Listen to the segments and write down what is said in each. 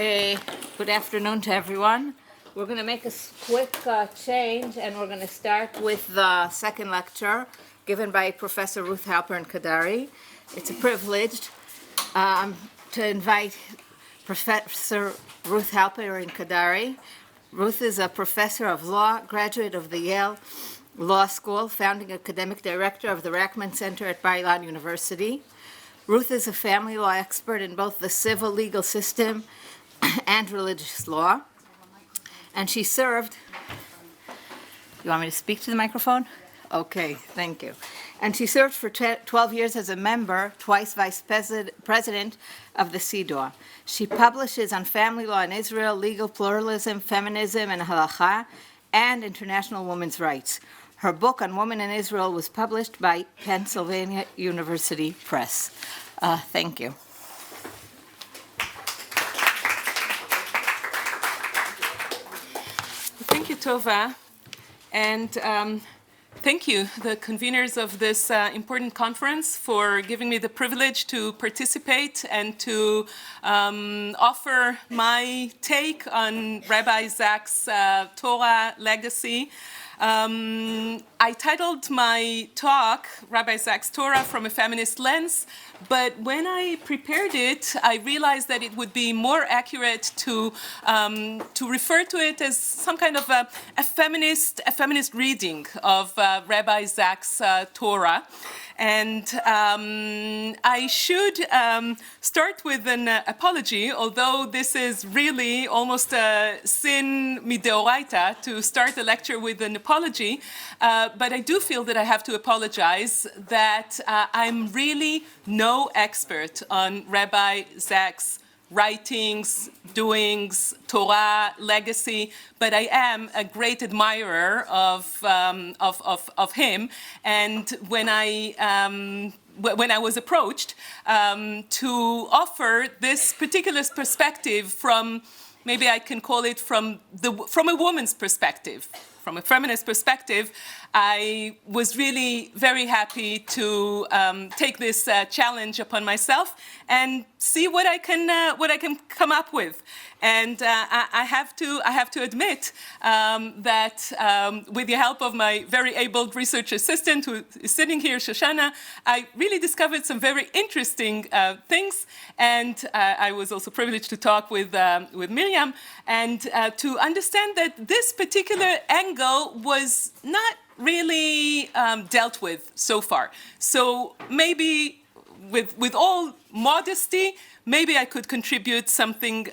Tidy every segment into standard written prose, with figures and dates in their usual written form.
Good afternoon to everyone. We're going to make a quick change, and we're going to start with the second lecture given by Professor Ruth Halperin Kaddari. It's a privilege to invite Professor Ruth Halperin Kaddari. Ruth is a professor of law, graduate of the Yale Law School, founding academic director of the Rachman Center at Ilan University. Ruth is a family law expert in both the civil legal system and religious law. And she served, you want me to speak to the microphone? Okay, thank you. And she served for 12 years as a member, twice vice president of the CEDAW. She publishes on family law in Israel, legal pluralism, feminism, and halakha, and international women's rights. Her book on women in Israel was published by Pennsylvania University Press. Thank you. Thank you, Tova. And thank you, the conveners of this important conference, for giving me the privilege to participate and to offer my take on Rabbi Zach's Torah legacy. I titled my talk, Rabbi Zach's Torah from a Feminist Lens, but when I prepared it, I realized that it would be more accurate to refer to it as some kind of a feminist reading of Rabbi Zach's Torah. And I should start with an apology, although this is really almost a sin mideoraita to start a lecture with an apology. But I do feel that I have to apologize that I'm really no expert on Rabbi Zach's writings, doings, Torah, legacy, but I am a great admirer of him. And when I was approached to offer this particular perspective from, maybe I can call it from a woman's perspective, from a feminist perspective, I was really very happy to take this challenge upon myself and see what I can come up with. And I have to admit that with the help of my very able research assistant who is sitting here, Shoshana, I really discovered some very interesting things. And I was also privileged to talk with Miriam and to understand that this particular angle was not really dealt with so far. So maybe with all modesty, maybe I could contribute something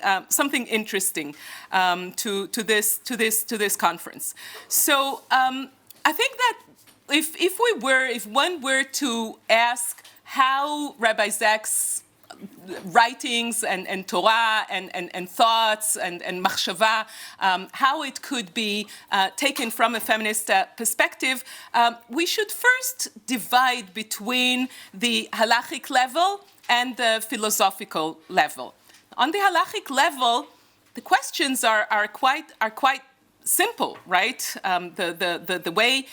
interesting to this conference. So I think that if one were to ask how Rabbi Zach's writings and Torah and thoughts and machshava, how it could be taken from a feminist perspective, we should first divide between the halachic level and the philosophical level. On the halachic level, the questions are quite simple, right? The way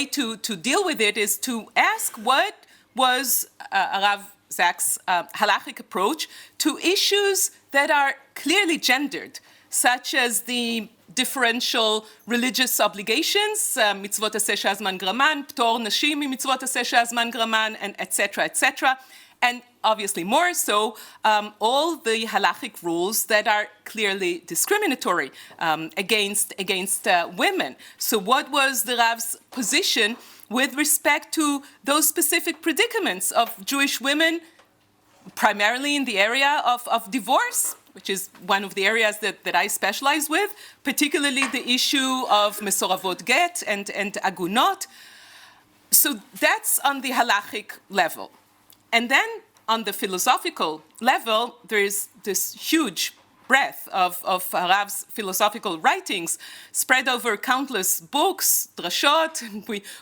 to deal with it is to ask what was Rav Zach's halachic approach to issues that are clearly gendered, such as the differential religious obligations, mitzvot aseh she'azman graman, ptor nashim mitzvot aseh she'azman graman, and etc. And obviously more so, all the halachic rules that are clearly discriminatory against women. So what was the Rav's position with respect to those specific predicaments of Jewish women, primarily in the area of divorce, which is one of the areas that I specialize with, particularly the issue of mesoravot get and agunot. So that's on the halachic level. And then on the philosophical level, there is this huge breadth of Rav's philosophical writings spread over countless books, drashot.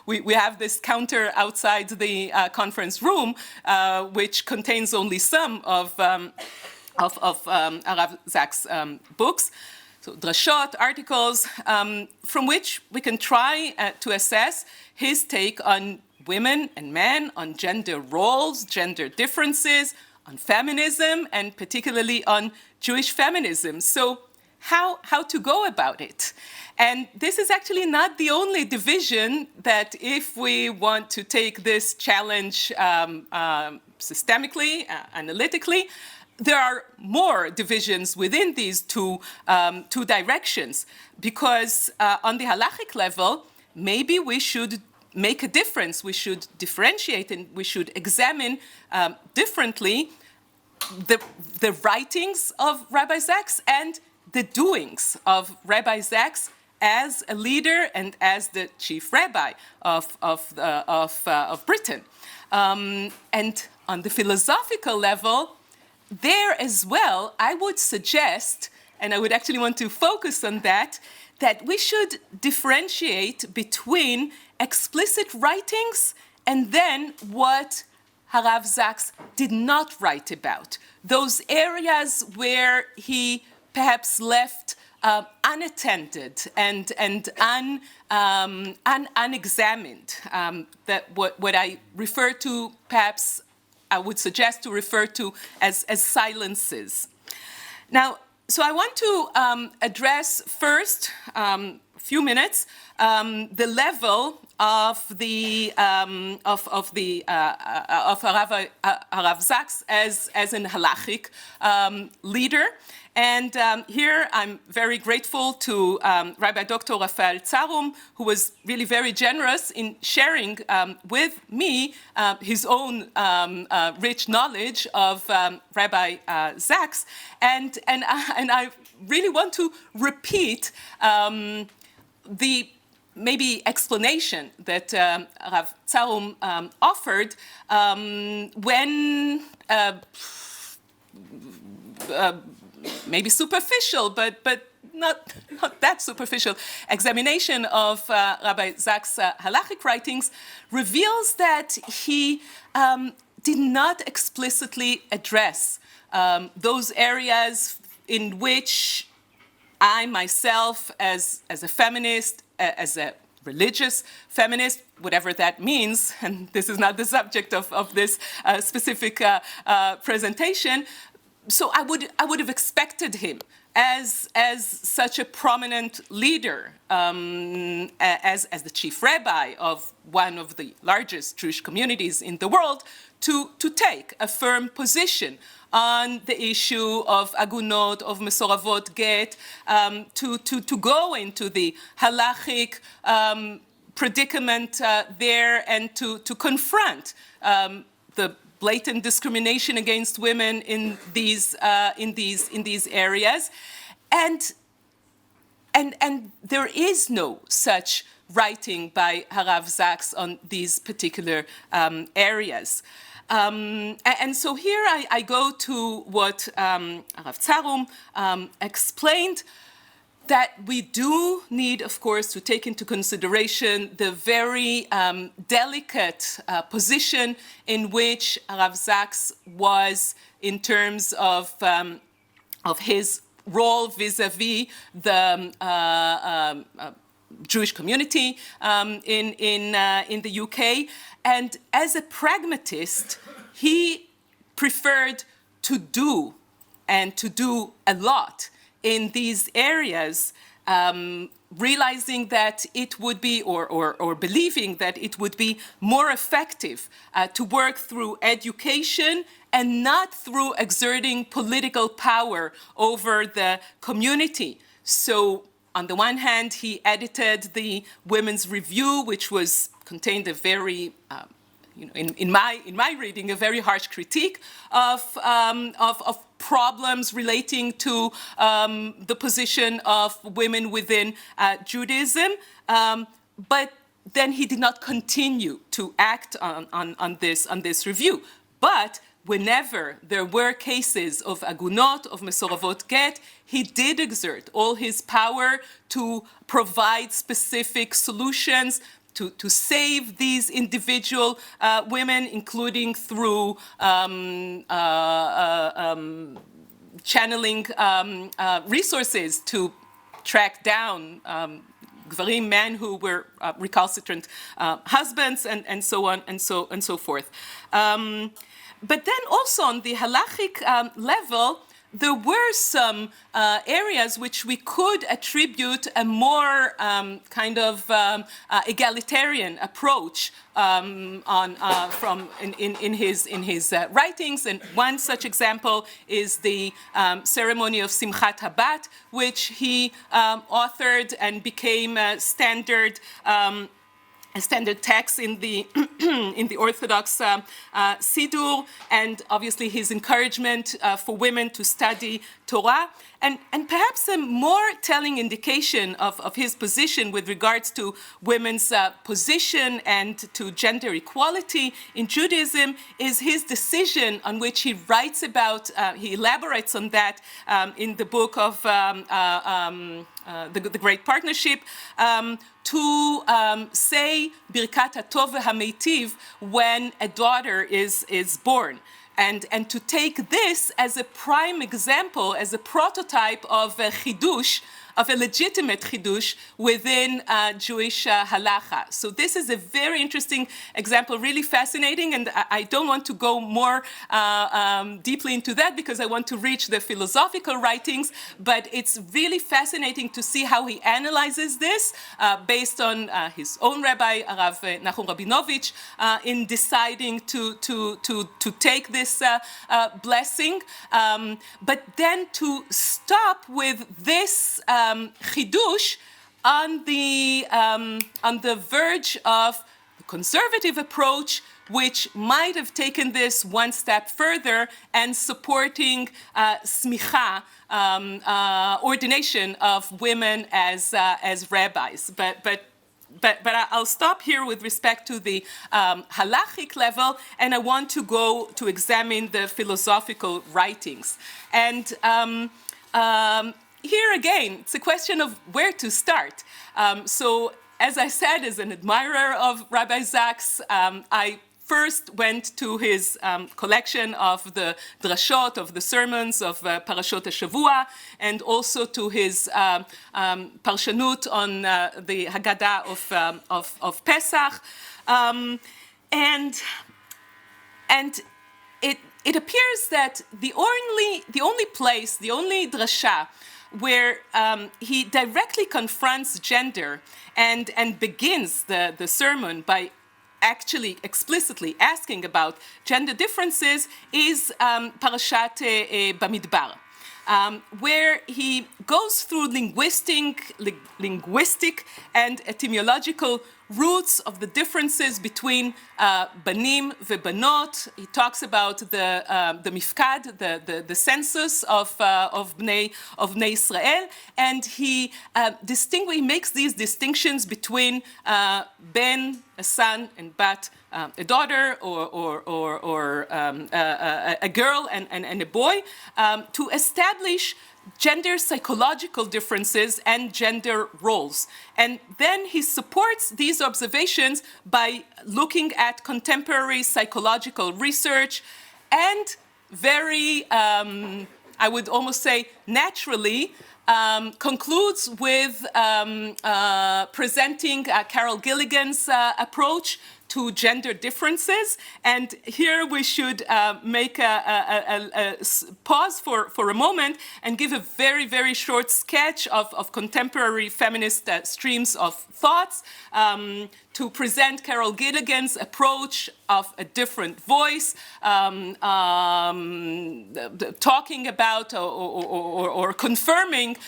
We have this counter outside the conference room, which contains only some of Rav Zach's books. So drashot, articles, from which we can try to assess his take on women and men, on gender roles, gender differences, feminism, and particularly on Jewish feminism. So how to go about it? And this is actually not the only division that, if we want to take this challenge systemically, analytically, there are more divisions within these two directions. Because on the halachic level, maybe we should make a difference. We should differentiate, and we should examine differently the writings of Rabbi Sachs and the doings of Rabbi Sachs as a leader and as the chief rabbi of Britain. And on the philosophical level, there as well, I would suggest, and I would actually want to focus on that we should differentiate between explicit writings and then what Harav Sachs did not write about. Those areas where he perhaps left unattended and unexamined. That what I refer to, perhaps I would suggest to refer to as silences. Now, so I want to address first, a few minutes, the level of Harav Sachs as an halachic leader. And here I'm very grateful to Rabbi Dr. Raphael Tzarum, who was really very generous in sharing with me his own rich knowledge of Rabbi Sachs. And I really want to repeat the maybe explanation that Rav Tzarum offered when maybe superficial, but not that superficial examination of Rabbi Sachs' halachic writings reveals that he did not explicitly address those areas in which I myself, as a feminist, as a religious feminist, whatever that means, and this is not the subject of this specific presentation, so I would have expected him as such a prominent leader, as the chief rabbi of one of the largest Jewish communities in the world, to take a firm position on the issue of agunot, of mesoravot get, to go into the halachic predicament there, and to confront the blatant discrimination against women in these areas, and there is no such writing by Harav Sachs on these particular areas. And so here I go to what Rav Tzarum explained, that we do need, of course, to take into consideration the very delicate position in which Rav Sachs was in terms of his role vis-a-vis the Jewish community in the UK. And as a pragmatist, he preferred to do a lot in these areas, realizing that it would be, or believing that it would be more effective to work through education and not through exerting political power over the community. So on the one hand, he edited the Women's Review, which contained a very in my reading, a very harsh critique of problems relating to the position of women within Judaism, but then he did not continue to act on this review. But whenever there were cases of agunot, of mesoravot get, he did exert all his power to provide specific solutions to save these individual women, including through channeling resources to track down gvarim, men who were recalcitrant husbands, and so on and so forth. But then also on the halachic level, there were some areas which we could attribute a more egalitarian approach in his writings. And one such example is the ceremony of Simchat Habat, which he authored and became a standard text in the in the Orthodox Siddur, and obviously his encouragement for women to study Torah. And perhaps a more telling indication of his position with regards to women's position and to gender equality in Judaism is his decision, on which he writes about, he elaborates on that in the book of the Great Partnership, to say Birkat HaTov VeHaMeitiv when a daughter is born. And to take this as a prime example, as a prototype of a chidush, of a legitimate chidush within Jewish halacha. So this is a very interesting example, really fascinating, and I don't want to go more deeply into that because I want to reach the philosophical writings, but it's really fascinating to see how he analyzes this based on his own rabbi, Rav Nachum Rabinovich, in deciding to take this blessing, but then to stop with this chidush on the verge of the conservative approach, which might have taken this one step further and supporting smicha, ordination of women as rabbis. But I'll stop here with respect to the halachic level, and I want to go to examine the philosophical writings. And here again, it's a question of where to start. So, as I said, as an admirer of Rabbi Zaks, I first went to his collection of the drashot, of the sermons of Parashot HaShavua, and also to his parshanut on the Haggadah of Pesach. And it appears that the only place, the only drasha where he directly confronts gender and begins the sermon by actually explicitly asking about gender differences is Parashat Bamidbar, where he goes through linguistic and etymological roots of the differences between banim vebanot. He talks about the mifkad, the census of Bnei Israel, and he makes these distinctions between ben, a son, and bat, a daughter, or a girl and a boy, to establish gender psychological differences and gender roles. And then he supports these observations by looking at contemporary psychological research and very, I would almost say naturally, concludes with presenting Carol Gilligan's approach to gender differences. And here we should make a pause for a moment and give a very, very short sketch of contemporary feminist streams of thoughts to present Carol Gilligan's approach of a different voice, talking about or confirming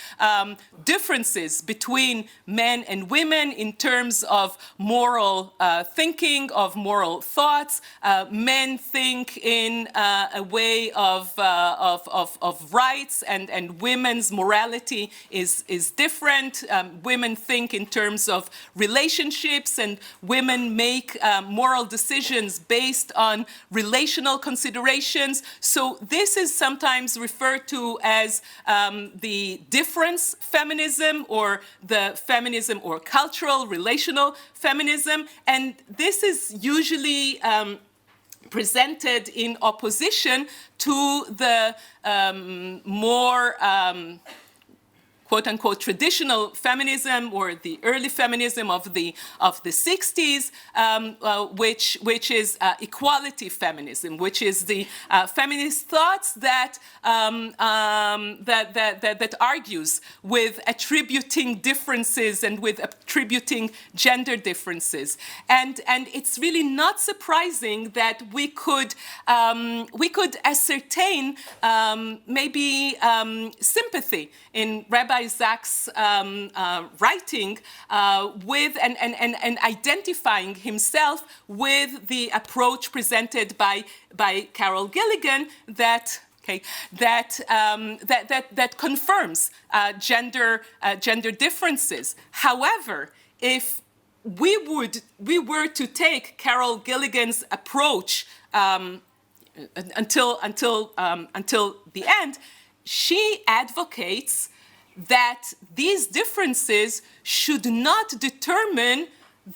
differences between men and women in terms of moral thinking, of moral thoughts. Men think in a way of rights, and women's morality is different. Women think in terms of relationships, and women make moral decisions based on relational considerations. So this is sometimes referred to as the difference feminism, or the feminism or cultural relational feminism. And this is usually presented in opposition to the more quote-unquote traditional feminism or the early feminism of the 60s, which is equality feminism, which is the feminist thoughts that argues with attributing differences and with attributing gender differences, and it's really not surprising that we could ascertain maybe sympathy in Rabbi Zach's writing with and identifying himself with the approach presented by Carol Gilligan that confirms gender differences. However, if we were to take Carol Gilligan's approach until the end, she advocates that these differences should not determine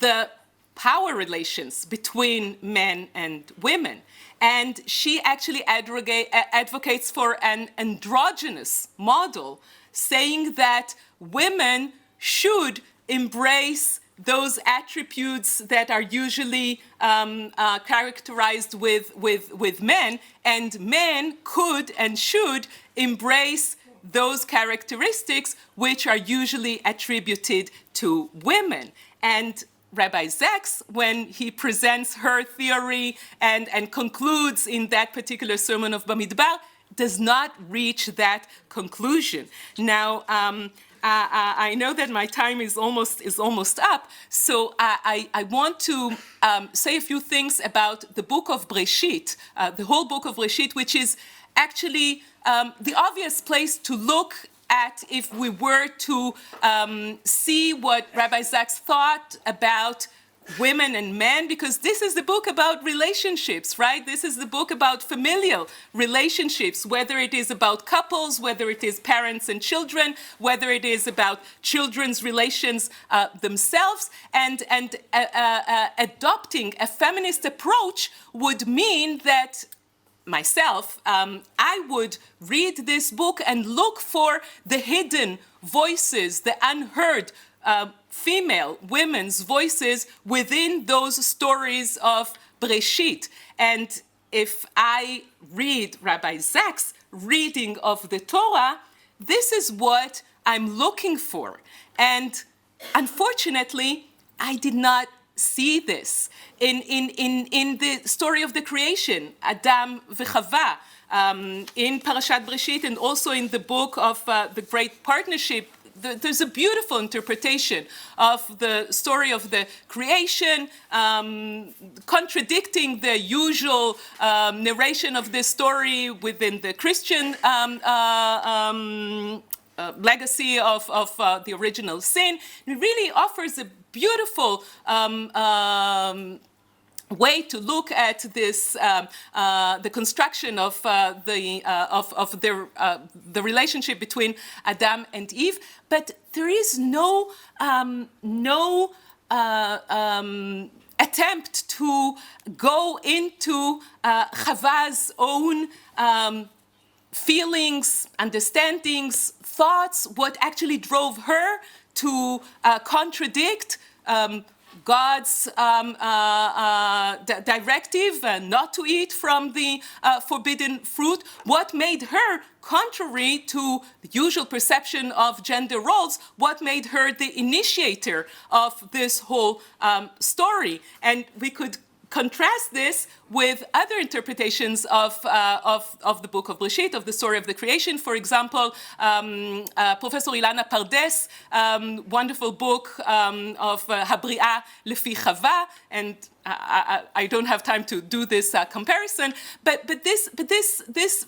the power relations between men and women. And she actually advocates for an androgynous model, saying that women should embrace those attributes that are usually characterized with men, and men could and should embrace those characteristics which are usually attributed to women. And Rabbi Zaks, when he presents her theory and concludes in that particular sermon of Bamidbar, does not reach that conclusion. Now, I know that my time is almost up, so I want to say a few things about the book of Breshit, the whole book of Breshit, which is actually the obvious place to look at if we were to see what Rabbi Zaks thought about women and men, because this is the book about relationships, right? This is the book about familial relationships, whether it is about couples, whether it is parents and children, whether it is about children's relations themselves, and adopting a feminist approach would mean that myself, I would read this book and look for the hidden voices, the unheard women's voices within those stories of Breshit. And if I read Rabbi Zaks' reading of the Torah, this is what I'm looking for. And unfortunately, I did not see this in the story of the creation, Adam v'Chava, in Parashat Breshit, and also in the book of the Great Partnership. There's a beautiful interpretation of the story of the creation, contradicting the usual narration of this story within the Christian legacy of the original sin. It really offers a beautiful way to look at this, the construction of the relationship between Adam and Eve, but there is no attempt to go into Chava's own feelings, understandings, thoughts, what actually drove her to contradict God's directive not to eat from the forbidden fruit, what made her, contrary to the usual perception of gender roles, what made her the initiator of this whole story. And we could contrast this with other interpretations of the book of Breshit, of the story of the creation. For example, Professor Ilan Pardes, wonderful book of Habri'ah Lefi Chava, and I don't have time to do this comparison, but this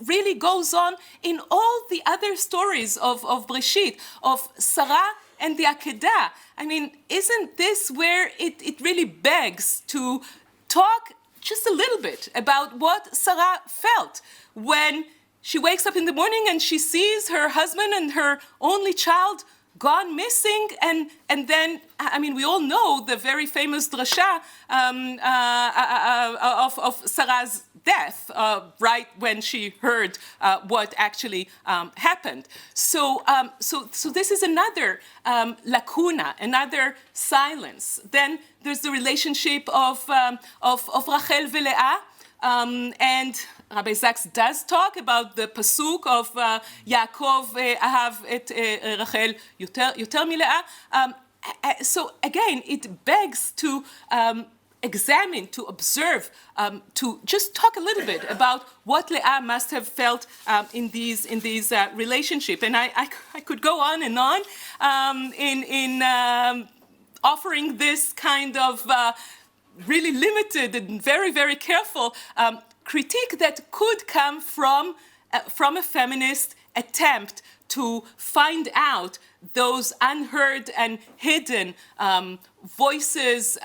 really goes on in all the other stories of Breshit, of Sarah and the Akedah. I mean, isn't this where it really begs to talk just a little bit about what Sarah felt when she wakes up in the morning and she sees her husband and her only child gone missing, and then, I mean, we all know the very famous drasha of Sarah's death, right when she heard what actually happened. So this is another lacuna, another silence. Then there's the relationship of Rachel Leah, and Rabbi Sachs does talk about the pasuk of Yaakov ahav et Rachel yoter mileah. So again, it begs to examine, to observe, to just talk a little bit about what Leah must have felt in these relationship. And I could go on and on in offering this kind of really limited and very, very careful critique that could come from a feminist attempt to find out those unheard and hidden voices,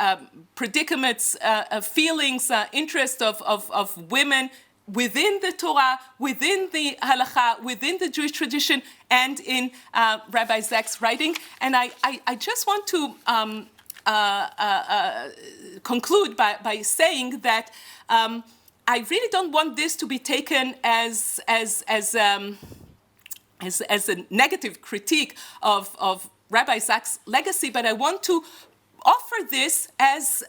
predicaments, feelings, interests of women within the Torah, within the Halacha, within the Jewish tradition, and in Rabbi Sachs' writing. And I just want to conclude by saying that I really don't want this to be taken as a negative critique of Rabbi Sachs' legacy, but I want to offer this as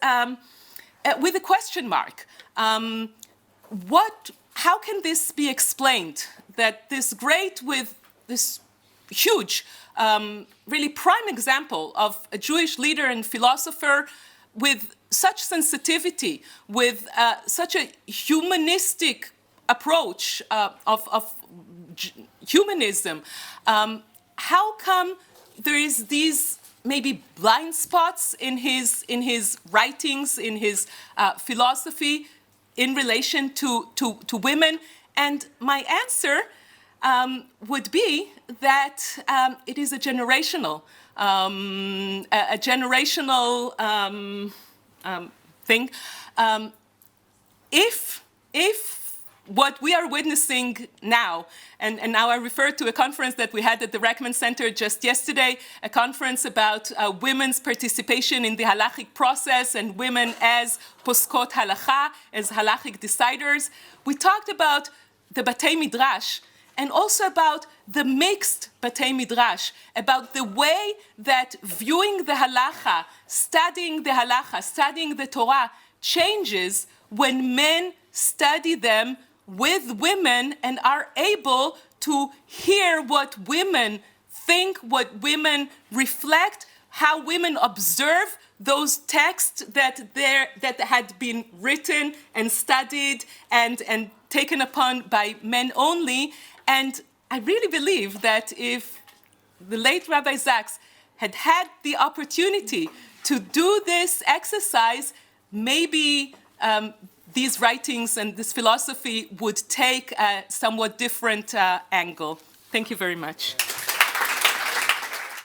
with a question mark. How can this be explained? That this great, with this huge, really prime example of a Jewish leader and philosopher with such sensitivity, with such a humanistic approach of humanism, how come there is these maybe blind spots in his writings, in his philosophy, in relation to women? And my answer would be that it is a generational thing. If what we are witnessing now, and now I refer to a conference that we had at the Rackman Center just yesterday, a conference about women's participation in the halachic process and women as poskot halacha, as halachic deciders. We talked about the Batei Midrash, and also about the mixed Batei Midrash, about the way that viewing the halacha, studying the Torah, changes when men study them with women and are able to hear what women think, what women reflect, how women observe those texts that had been written and studied and taken upon by men only. And I really believe that if the late Rabbi Sachs had had the opportunity to do this exercise, maybe these writings and this philosophy would take a somewhat different angle. Thank you very much.